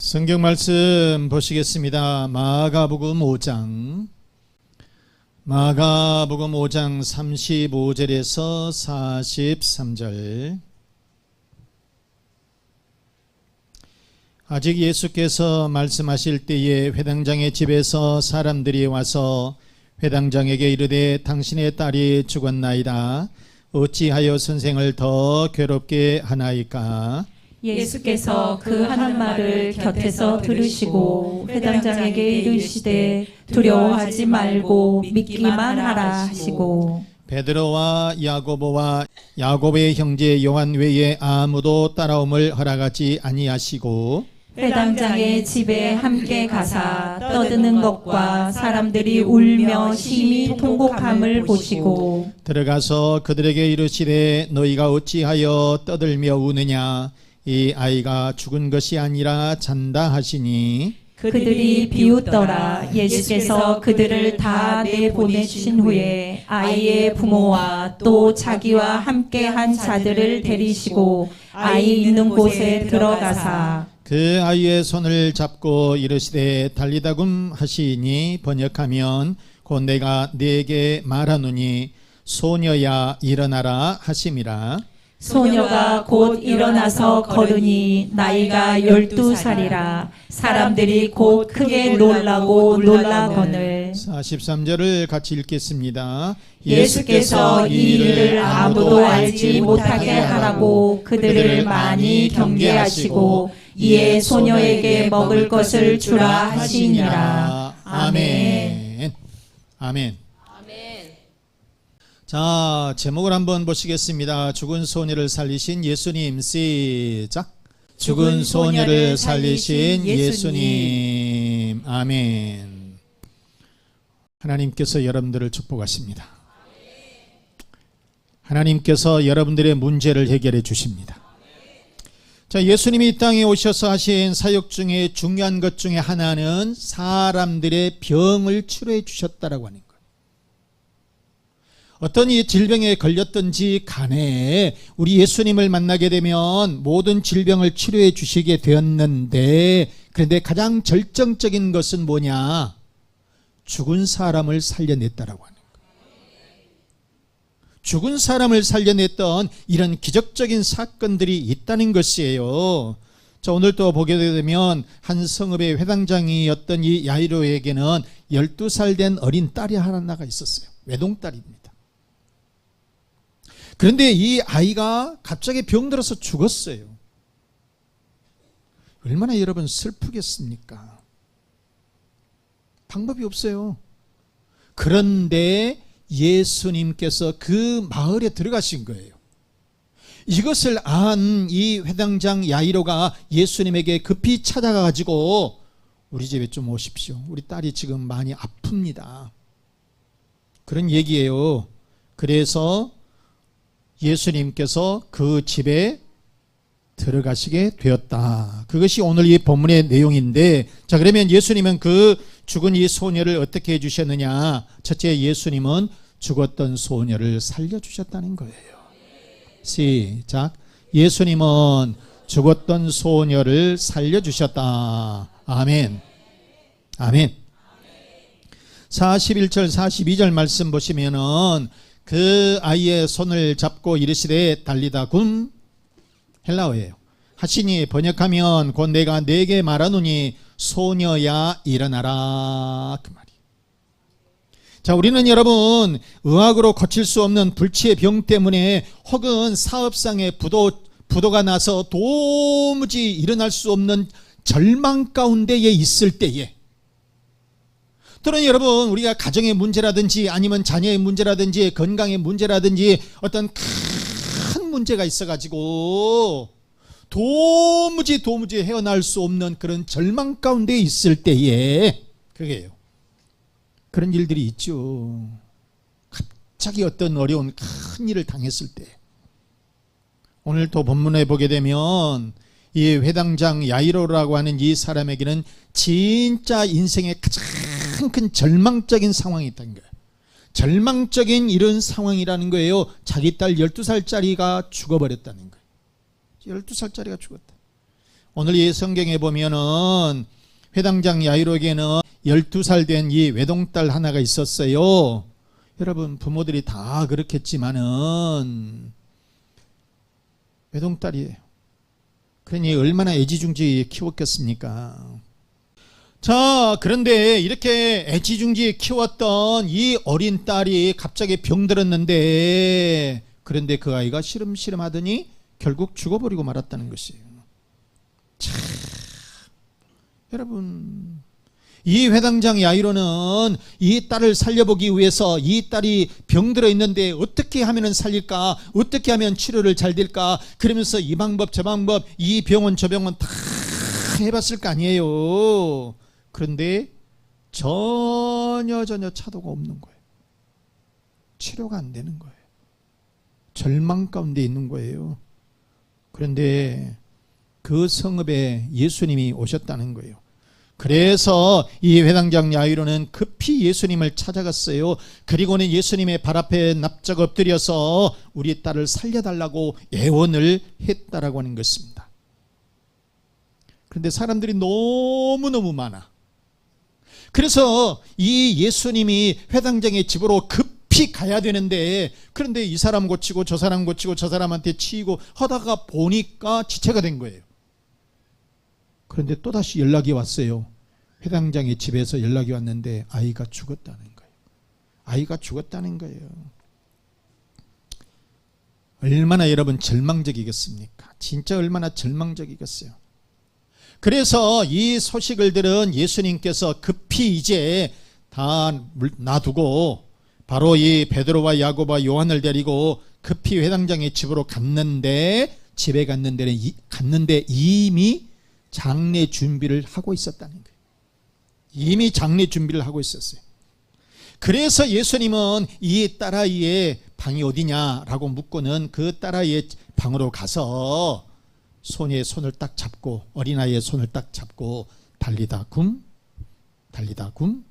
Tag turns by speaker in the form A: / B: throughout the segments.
A: 성경 말씀 보시겠습니다. 마가복음 5장 35절에서 43절. 아직 예수께서 말씀하실 때에 회당장의 집에서 사람들이 와서 회당장에게 이르되 당신의 딸이 죽었나이다. 어찌하여 선생을 더 괴롭게 하나이까?
B: 예수께서 그 하는 말을 곁에서 들으시고 회당장에게 이르시되 두려워하지 말고 믿기만 하라 하시고,
A: 베드로와 야고보와 야고보의 형제 요한 외에 아무도 따라옴을 허락하지 아니하시고,
B: 회당장의 집에 함께 가사 떠드는 것과 사람들이 울며 심히 통곡함을 보시고
A: 들어가서 그들에게 이르시되 너희가 어찌하여 떠들며 우느냐? 이 아이가 죽은 것이 아니라 잔다 하시니,
B: 그들이 비웃더라. 예수께서 그들을 다 내보내주신 후에 아이의 부모와 또 자기와 함께한 자들을 데리시고 아이 있는 곳에 들어가사
A: 그 아이의 손을 잡고 이르시되 달리다굼 하시니, 번역하면 곧 내가 네게 말하노니 소녀야 일어나라 하심이라.
B: 소녀가 곧 일어나서 걸으니 나이가 12살이라. 사람들이 곧 크게 놀라고 놀라거늘
A: 43절을 같이 읽겠습니다.
B: 예수께서 이 일을 아무도 알지 못하게 하라고 그들을 많이 경계하시고 이에 소녀에게 먹을 것을 주라 하시니라. 아멘.
A: 아멘. 자, 제목을 한번 보시겠습니다. 죽은 소녀를 살리신 예수님. 시작. 죽은 소녀를 살리신 예수님. 아멘. 하나님께서 여러분들을 축복하십니다. 하나님께서 여러분들의 문제를 해결해 주십니다. 자, 예수님이 이 땅에 오셔서 하신 사역 중에 중요한 것 중에 하나는 사람들의 병을 치료해 주셨다라고 하는 거예요. 어떤 이 질병에 걸렸든지 간에 우리 예수님을 만나게 되면 모든 질병을 치료해 주시게 되었는데, 그런데 가장 절정적인 것은 뭐냐? 죽은 사람을 살려냈다라고 하는 거예요. 죽은 사람을 살려냈던 이런 기적적인 사건들이 있다는 것이에요. 자, 오늘 또 보게 되면 한 성읍의 회당장이었던 이 야이로에게는 12살 된 어린 딸이 하나가 있었어요. 외동딸입니다. 그런데 이 아이가 갑자기 병들어서 죽었어요. 얼마나 여러분 슬프겠습니까? 방법이 없어요. 그런데 예수님께서 그 마을에 들어가신 거예요. 이것을 안 이 회당장 야이로가 예수님에게 급히 찾아가 가지고 우리 집에 좀 오십시오. 우리 딸이 지금 많이 아픕니다. 그런 얘기예요. 그래서 예수님께서 그 집에 들어가시게 되었다. 그것이 오늘 이 본문의 내용인데, 자, 그러면 예수님은 그 죽은 이 소녀를 어떻게 해주셨느냐? 첫째, 예수님은 죽었던 소녀를 살려주셨다는 거예요. 시작. 예수님은 죽었던 소녀를 살려주셨다. 아멘. 아멘. 41절 42절 말씀 보시면은 그 아이의 손을 잡고 이르시되 달리다굼, 헬라어예요. 하시니 번역하면 곧 내가 네게 말하노니 소녀야 일어나라, 그 말이에요. 자, 우리는 여러분 의학으로 고칠 수 없는 불치의 병 때문에 혹은 사업상의 부도가 나서 도무지 일어날 수 없는 절망 가운데에 있을 때에, 또는 여러분 우리가 가정의 문제라든지 아니면 자녀의 문제라든지 건강의 문제라든지 어떤 큰 문제가 있어가지고 도무지 헤어날 수 없는 그런 절망 가운데 있을 때에, 그게요, 그런 일들이 있죠. 갑자기 어떤 어려운 큰 일을 당했을 때, 오늘 또 본문에 보게 되면 이 회당장 야이로라고 하는 이 사람에게는 진짜 인생의 가장 큰 절망적인 상황이 있다는 거예요. 절망적인 이런 상황이라는 거예요. 자기 딸 12살짜리가 죽어버렸다는 거예요. 12살짜리가 죽었다. 오늘 이 성경에 보면은 회당장 야이로에게는 12살 된 이 외동딸 하나가 있었어요. 여러분 부모들이 다 그렇겠지만은 외동딸이에요. 그러니 얼마나 애지중지 키웠겠습니까? 자, 그런데 이렇게 애지중지 키웠던 이 어린 딸이 갑자기 병들었는데, 그런데 그 아이가 시름시름 하더니 결국 죽어버리고 말았다는 것이에요. 참, 여러분, 이 회당장 야이로는 이 딸을 살려보기 위해서 이 딸이 병들어 있는데 어떻게 하면 살릴까, 어떻게 하면 치료를 잘 될까, 그러면서 이 방법 저 방법, 이 병원 저 병원 다 해봤을 거 아니에요. 그런데 전혀 차도가 없는 거예요. 치료가 안 되는 거예요. 절망 가운데 있는 거예요. 그런데 그 성읍에 예수님이 오셨다는 거예요. 그래서 이 회당장 야이로는 급히 예수님을 찾아갔어요. 그리고는 예수님의 발 앞에 납작 엎드려서 우리 딸을 살려달라고 애원을 했다라고 하는 것입니다. 그런데 사람들이 너무너무 많아. 그래서 이 예수님이 회당장의 집으로 급히 가야 되는데, 그런데 이 사람 고치고 저 사람 고치고 저 사람한테 치이고 하다가 보니까 지체가 된 거예요. 그런데 또다시 연락이 왔어요. 회당장의 집에서 연락이 왔는데 아이가 죽었다는 거예요. 아이가 죽었다는 거예요. 얼마나 여러분 절망적이겠습니까? 진짜 얼마나 절망적이겠어요. 그래서 이 소식을 들은 예수님께서 급히 이제 다 놔두고 바로 이 베드로와 야고보와 요한을 데리고 급히 회당장의 집으로 갔는데, 집에 갔는데 이미 장례 준비를 하고 있었다는 거예요. 이미 장례 준비를 하고 있었어요. 그래서 예수님은 이 딸아이의 방이 어디냐라고 묻고는 그 딸아이의 방으로 가서 소녀의 손을 딱 잡고, 어린아이의 손을 딱 잡고 달리다 굼, 달리다 굼.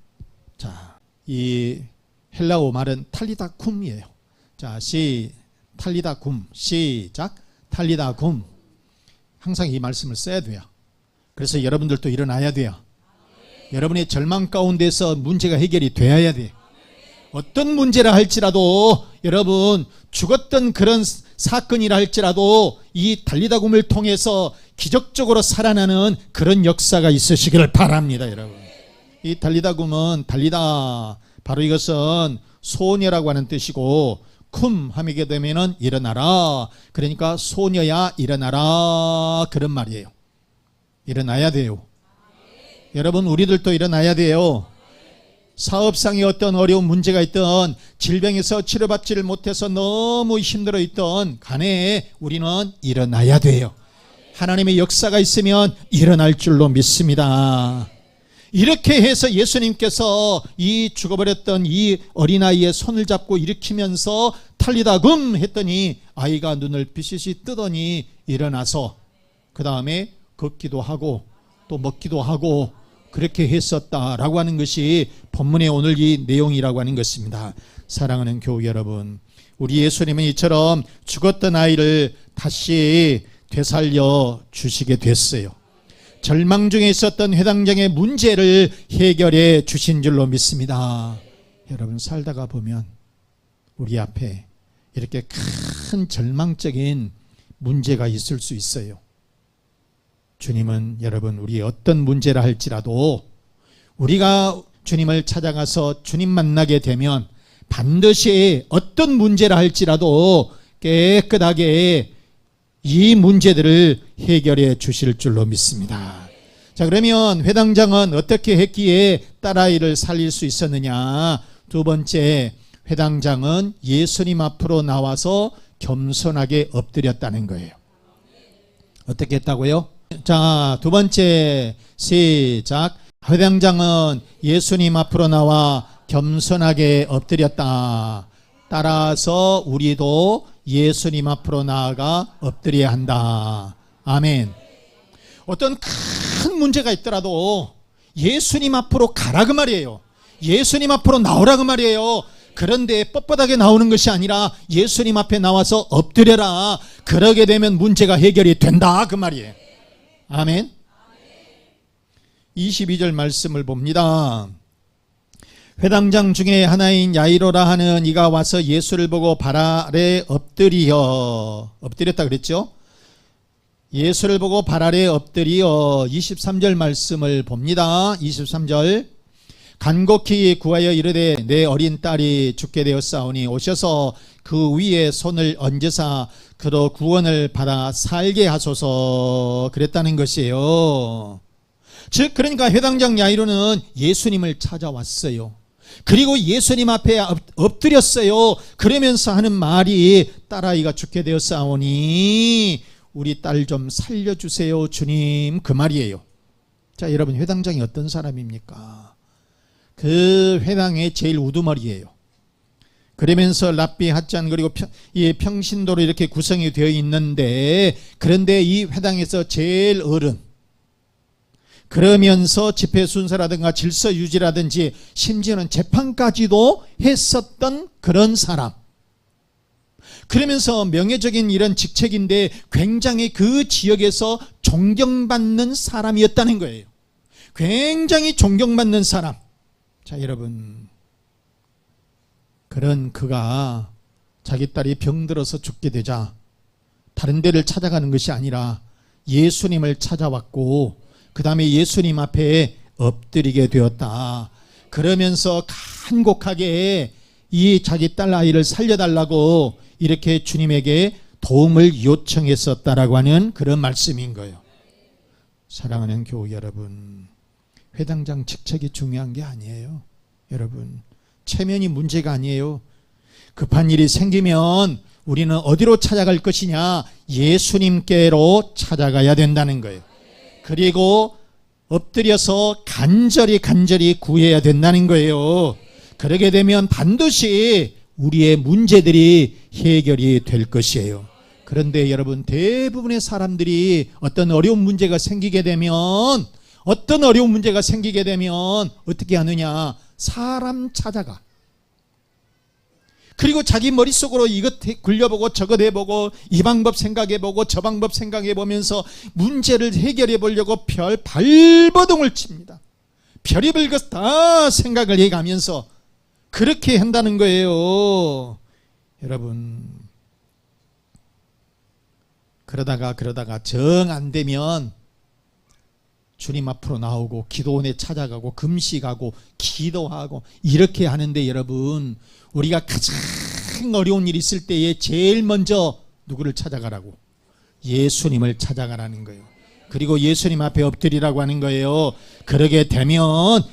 A: 자, 이 헬라어 말은 탈리다 쿰이에요. 자, 탈리다 굼. 시작. 탈리다 굼. 항상 이 말씀을 써야 돼요. 그래서 여러분들도 일어나야 돼요. 여러분의 절망 가운데서 문제가 해결이 되어야 돼요. 어떤 문제라 할지라도, 여러분 죽었던 그런 사건이라 할지라도 이 달리다 굼을 통해서 기적적으로 살아나는 그런 역사가 있으시기를 바랍니다. 여러분, 이 달리다 굼은 달리다, 바로 이것은 소녀라고 하는 뜻이고, 쿰 하게 되면은 일어나라, 그러니까 소녀야 일어나라, 그런 말이에요. 일어나야 돼요. 여러분, 우리들도 일어나야 돼요. 사업상에 어떤 어려운 문제가 있던, 질병에서 치료받지를 못해서 너무 힘들어 있던 간에 우리는 일어나야 돼요. 하나님의 역사가 있으면 일어날 줄로 믿습니다. 이렇게 해서 예수님께서 이 죽어버렸던 이 어린아이의 손을 잡고 일으키면서 탈리다 굼 했더니 아이가 눈을 비시시 뜨더니 일어나서 그 다음에 걷기도 하고 또 먹기도 하고 그렇게 했었다라고 하는 것이 본문의 오늘 이 내용이라고 하는 것입니다. 사랑하는 교우 여러분, 우리 예수님은 이처럼 죽었던 아이를 다시 되살려 주시게 됐어요. 절망 중에 있었던 회당장의 문제를 해결해 주신 줄로 믿습니다. 여러분, 살다가 보면 우리 앞에 이렇게 큰 절망적인 문제가 있을 수 있어요. 주님은 여러분, 우리 어떤 문제라 할지라도 우리가 주님을 찾아가서 주님 만나게 되면 반드시 어떤 문제라 할지라도 깨끗하게 이 문제들을 해결해 주실 줄로 믿습니다. 자, 그러면 회당장은 어떻게 했기에 딸아이를 살릴 수 있었느냐? 두 번째, 회당장은 예수님 앞으로 나와서 겸손하게 엎드렸다는 거예요. 어떻게 했다고요? 자, 두 번째, 시작. 회당장은 예수님 앞으로 나와 겸손하게 엎드렸다. 따라서 우리도 예수님 앞으로 나아가 엎드려야 한다. 아멘. 어떤 큰 문제가 있더라도 예수님 앞으로 가라 그 말이에요. 예수님 앞으로 나오라 그 말이에요. 그런데 뻣뻣하게 나오는 것이 아니라 예수님 앞에 나와서 엎드려라. 그러게 되면 문제가 해결이 된다 그 말이에요. 아멘. 22절 말씀을 봅니다. 회당장 중에 하나인 야이로라 하는 이가 와서 예수를 보고 발 아래 엎드렸다 그랬죠. 예수를 보고 발 아래 엎드리어 23절 말씀을 봅니다. 23절 간곡히 구하여 이르되 내 어린 딸이 죽게 되었사오니 오셔서 그 위에 손을 얹으사 그로 구원을 받아 살게 하소서 그랬다는 것이에요. 즉 그러니까 회당장 야이로는 예수님을 찾아왔어요. 그리고 예수님 앞에 엎드렸어요. 그러면서 하는 말이 딸아이가 죽게 되었사오니 우리 딸 좀 살려주세요 주님, 그 말이에요. 자, 여러분, 회당장이 어떤 사람입니까? 그 회당의 제일 우두머리예요. 그러면서 랍비, 핫잔, 그리고 평신도로 이렇게 구성이 되어 있는데, 그런데 이 회당에서 제일 어른, 그러면서 집회 순서라든가 질서 유지라든지 심지어는 재판까지도 했었던 그런 사람. 그러면서 명예적인 이런 직책인데 굉장히 그 지역에서 존경받는 사람이었다는 거예요. 굉장히 존경받는 사람. 자, 여러분, 그런 그가 자기 딸이 병들어서 죽게 되자 다른 데를 찾아가는 것이 아니라 예수님을 찾아왔고 그 다음에 예수님 앞에 엎드리게 되었다. 그러면서 간곡하게 이 자기 딸 아이를 살려달라고 이렇게 주님에게 도움을 요청했었다라고 하는 그런 말씀인 거예요. 사랑하는 교우 여러분, 회당장 직책이 중요한 게 아니에요. 여러분, 체면이 문제가 아니에요. 급한 일이 생기면 우리는 어디로 찾아갈 것이냐? 예수님께로 찾아가야 된다는 거예요. 그리고 엎드려서 간절히 구해야 된다는 거예요. 그러게 되면 반드시 우리의 문제들이 해결이 될 것이에요. 그런데 여러분, 대부분의 사람들이 어떤 어려운 문제가 생기게 되면 어떻게 하느냐? 사람 찾아가. 그리고 자기 머릿속으로 이것 굴려보고 저것 해보고 이 방법 생각해보고 저 방법 생각해보면서 문제를 해결해 보려고 발버둥을 칩니다. 별의별 것 다 생각을 해가면서 그렇게 한다는 거예요. 여러분, 그러다가 정 안 되면 주님 앞으로 나오고 기도원에 찾아가고 금식하고 기도하고 이렇게 하는데, 여러분, 우리가 가장 어려운 일이 있을 때에 제일 먼저 누구를 찾아가라고? 예수님을 찾아가라는 거예요. 그리고 예수님 앞에 엎드리라고 하는 거예요. 그러게 되면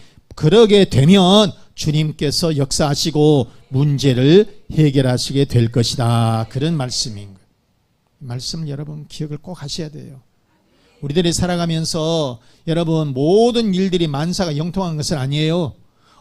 A: 주님께서 역사하시고 문제를 해결하시게 될 것이다. 그런 말씀인 거예요. 말씀 여러분 기억을 꼭 하셔야 돼요. 우리들이 살아가면서 여러분 모든 일들이 만사가 영통한 것은 아니에요.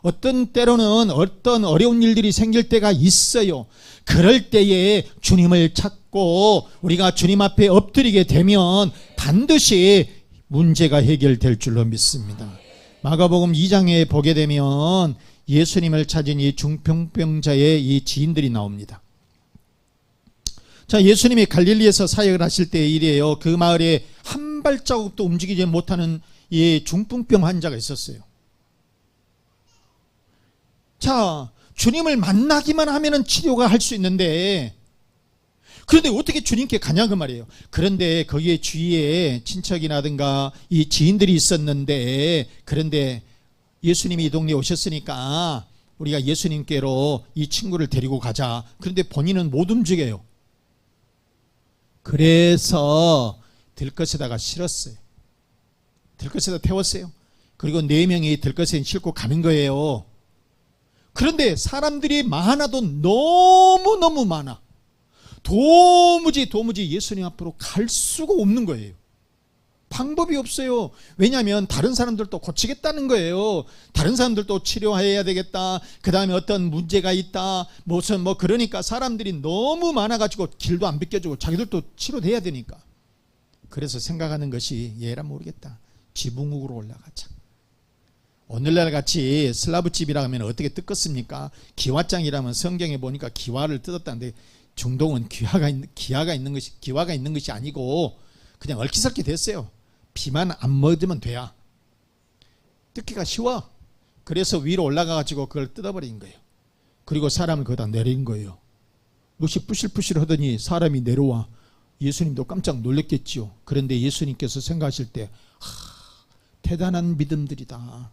A: 어떤 때로는 어떤 어려운 일들이 생길 때가 있어요. 그럴 때에 주님을 찾고 우리가 주님 앞에 엎드리게 되면 반드시 문제가 해결될 줄로 믿습니다. 마가복음 2장에 보게 되면 예수님을 찾은 이 중풍병자의 이 지인들이 나옵니다. 자, 예수님이 갈릴리에서 사역을 하실 때의 일이에요. 그 마을에 한 발자국도 움직이지 못하는 이 중풍병 환자가 있었어요. 자, 주님을 만나기만 하면 치료가 할 수 있는데, 그런데 어떻게 주님께 가냐 그 말이에요. 그런데 거기에 주위에 친척이라든가 이 지인들이 있었는데, 그런데 예수님이 이 동네에 오셨으니까 우리가 예수님께로 이 친구를 데리고 가자. 그런데 본인은 못 움직여요. 그래서 들것에다가 실었어요. 들것에다 태웠어요. 그리고 4명이 들것에 싣고 가는 거예요. 그런데 사람들이 많아도 너무너무 많아. 도무지 예수님 앞으로 갈 수가 없는 거예요. 방법이 없어요. 왜냐하면 다른 사람들도 고치겠다는 거예요. 다른 사람들도 치료해야 되겠다. 그 다음에 어떤 문제가 있다. 그러니까 사람들이 너무 많아가지고 길도 안 비켜주고 자기들도 치료돼야 되니까. 그래서 생각하는 것이 얘라 모르겠다. 지붕으로 올라가자. 오늘날 같이 슬라브집이라 하면 어떻게 뜯겠습니까? 기와장이라면 성경에 보니까 기와를 뜯었다는데 중동은 기와가 있는 것이 아니고 그냥 얽히설키 됐어요. 비만 안 맞으면 돼야. 뜯기가 쉬워. 그래서 위로 올라가가지고 그걸 뜯어버린 거예요. 그리고 사람을 거기다 내린 거예요. 못이 부실부실 하더니 사람이 내려와. 예수님도 깜짝 놀랐겠지요. 그런데 예수님께서 생각하실 때 대단한 믿음들이다.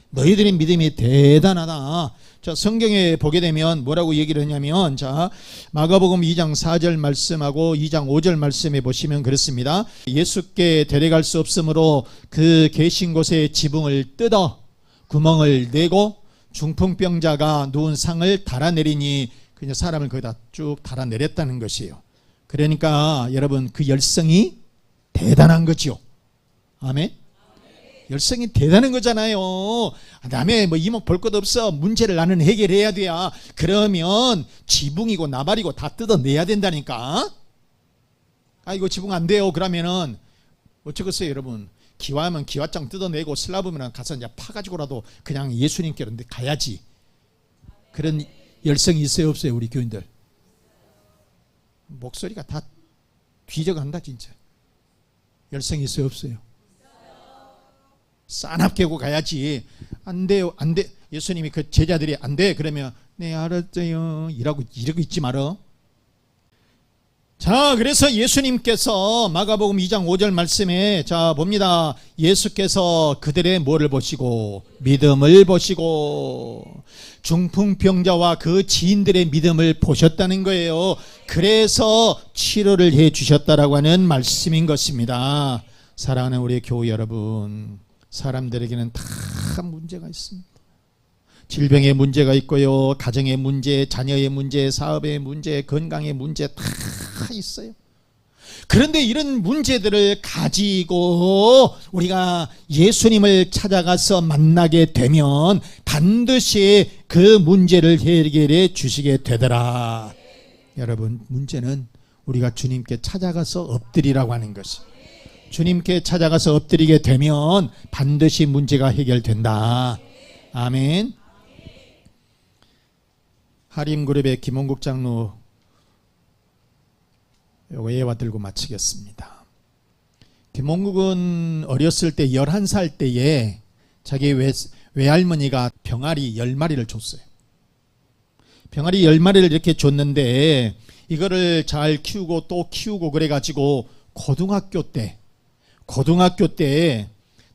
A: 너희들의 믿음이 대단하다. 자, 성경에 보게 되면 뭐라고 얘기를 하냐면, 자, 마가복음 2장 4절 말씀하고 2장 5절 말씀에 보시면 그렇습니다. 예수께 데려갈 수 없으므로 그 계신 곳에 지붕을 뜯어 구멍을 내고 중풍병자가 누운 상을 달아내리니 그냥 사람을 거기다 쭉 달아내렸다는 것이에요. 그러니까 여러분 그 열성이 대단한 거지요. 아멘. 열성이 대단한 거잖아요. 남의 뭐 이목 볼 것 없어. 문제를 나는 해결해야 돼야. 그러면 지붕이고 나발이고 다 뜯어내야 된다니까. 이거 지붕 안 돼요. 그러면은 어쩌겠어요, 여러분. 기와하면 기와장 뜯어내고 슬라브면 가서 이제 파가지고라도 그냥 예수님께로 가야지. 그런 열성이 있어요, 없어요, 우리 교인들? 목소리가 다 뒤져간다, 진짜. 열성이 있어요, 없어요? 싸납 깨고 가야지. 안 돼요, 안 돼. 예수님이 그 제자들이 안 돼. 그러면 네, 알았어요. 이러고 있지 말어. 자, 그래서 예수님께서 마가복음 2장 5절 말씀에 자 봅니다. 예수께서 그들의 뭐를 보시고 믿음을 보시고 중풍병자와 그 지인들의 믿음을 보셨다는 거예요. 그래서 치료를 해 주셨다라고 하는 말씀인 것입니다. 사랑하는 우리 교우 여러분, 사람들에게는 다 문제가 있습니다. 질병의 문제가 있고요, 가정의 문제, 자녀의 문제, 사업의 문제, 건강의 문제 다 있어요. 그런데 이런 문제들을 가지고 우리가 예수님을 찾아가서 만나게 되면 반드시 그 문제를 해결해 주시게 되더라. 여러분, 문제는 우리가 주님께 찾아가서 엎드리라고 하는 것이. 주님께 찾아가서 엎드리게 되면 반드시 문제가 해결된다. 아멘. 하림그룹의 김원국 장로 요거 예화 들고 마치겠습니다. 김원국은 어렸을 때 11살 때에 자기 외할머니가 병아리 10마리를 줬어요. 병아리 10마리를 이렇게 줬는데 이거를 잘 키우고 또 키우고 그래가지고 고등학교 때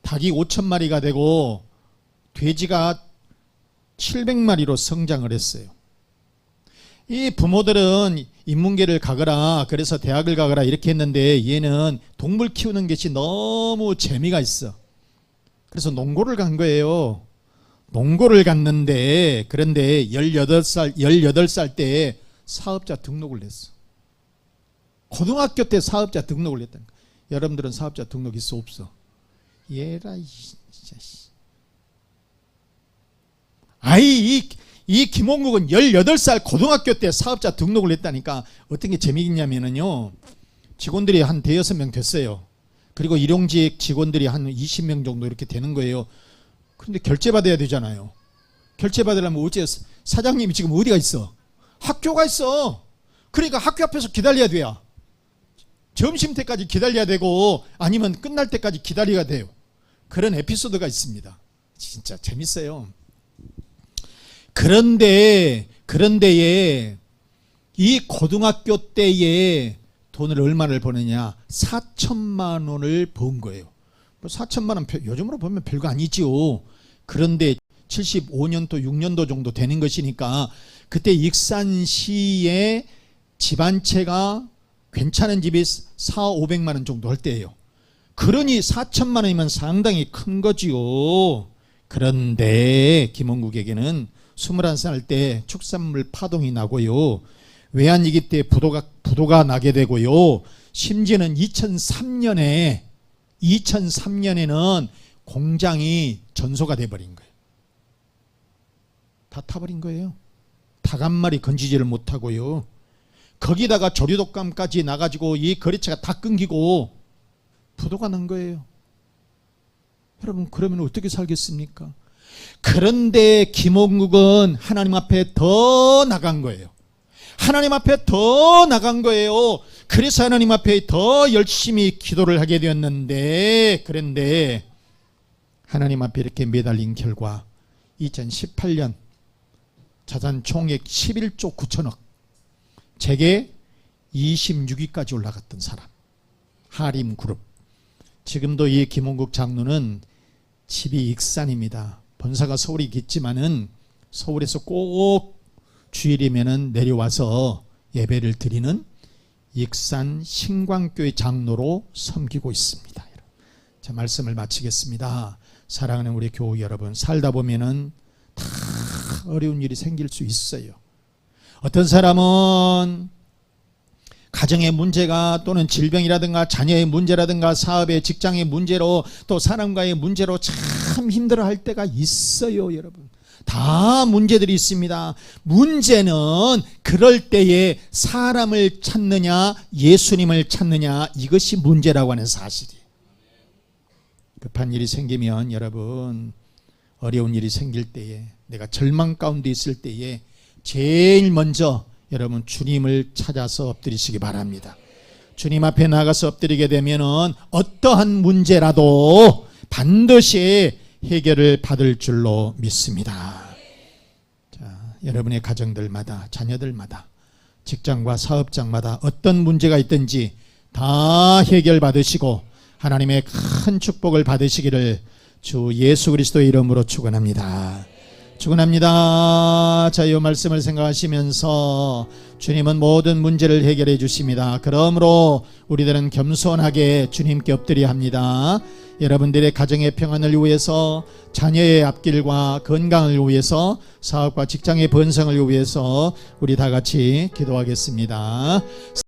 A: 닭이 5,000마리가 되고 돼지가 700마리로 성장을 했어요. 이 부모들은 인문계를 가거라, 그래서 대학을 가거라 이렇게 했는데 얘는 동물 키우는 것이 너무 재미가 있어. 그래서 농고를 간 거예요. 농고를 갔는데 그런데 18살 때 사업자 등록을 했어. 고등학교 때 사업자 등록을 했다는 거야. 여러분들은 사업자 등록 있어 없어? 얘라 진짜. 이 김원국은 18살 고등학교 때 사업자 등록을 했다니까. 어떤 게 재미있냐면요, 직원들이 한 5-6명 됐어요. 그리고 일용직 직원들이 한 20명 정도 이렇게 되는 거예요. 그런데 결제받아야 되잖아요. 결제받으려면 어째 사장님이 지금 어디가 있어? 학교가 있어. 그러니까 학교 앞에서 기다려야 돼요. 점심 때까지 기다려야 되고 아니면 끝날 때까지 기다려야 돼요. 그런 에피소드가 있습니다. 진짜 재밌어요. 그런데 이 고등학교 때에 돈을 얼마를 버느냐? 4천만 원을 번 거예요. 4천만 원 요즘으로 보면 별거 아니지요. 그런데 75년도 6년도 정도 되는 것이니까 그때 익산시에 집 한 채가 괜찮은 집이 400-500만 원 정도 할 때예요. 그러니 4천만 원이면 상당히 큰 거지요. 그런데 김원국에게는 21살 때 축산물 파동이 나고요, 외환위기 때 부도가 나게 되고요, 심지어는 2003년에는 공장이 전소가 돼버린 거예요. 다 타버린 거예요. 닭 한 마리 건지지를 못하고요. 거기다가 조류독감까지 나가지고 이 거래처가 다 끊기고 부도가 난 거예요. 여러분, 그러면 어떻게 살겠습니까? 그런데 김원국은 하나님 앞에 더 나간 거예요. 하나님 앞에 더 나간 거예요. 그래서 하나님 앞에 더 열심히 기도를 하게 되었는데, 그런데 하나님 앞에 이렇게 매달린 결과 2018년 자산 총액 11조 9천억, 재계 26위까지 올라갔던 사람, 하림그룹. 지금도 이 김홍국 장로는 집이 익산입니다. 본사가 서울이겠지만은 서울에서 꼭 주일이면은 내려와서 예배를 드리는 익산 신광교회 장로로 섬기고 있습니다. 자, 말씀을 마치겠습니다. 사랑하는 우리 교우 여러분, 살다 보면은 다 어려운 일이 생길 수 있어요. 어떤 사람은 가정의 문제가, 또는 질병이라든가 자녀의 문제라든가 사업의, 직장의 문제로, 또 사람과의 문제로 참 힘들어할 때가 있어요. 여러분, 다 문제들이 있습니다. 문제는 그럴 때에 사람을 찾느냐 예수님을 찾느냐, 이것이 문제라고 하는 사실이에요. 급한 일이 생기면, 여러분, 어려운 일이 생길 때에, 내가 절망 가운데 있을 때에 제일 먼저 여러분 주님을 찾아서 엎드리시기 바랍니다. 주님 앞에 나가서 엎드리게 되면은 어떠한 문제라도 반드시 해결을 받을 줄로 믿습니다. 자, 여러분의 가정들마다, 자녀들마다, 직장과 사업장마다 어떤 문제가 있든지 다 해결받으시고 하나님의 큰 축복을 받으시기를 주 예수 그리스도의 이름으로 축원합니다. 축원합니다. 자, 이 말씀을 생각하시면서 주님은 모든 문제를 해결해 주십니다. 그러므로 우리들은 겸손하게 주님께 엎드려야 합니다. 여러분들의 가정의 평안을 위해서, 자녀의 앞길과 건강을 위해서, 사업과 직장의 번성을 위해서 우리 다 같이 기도하겠습니다.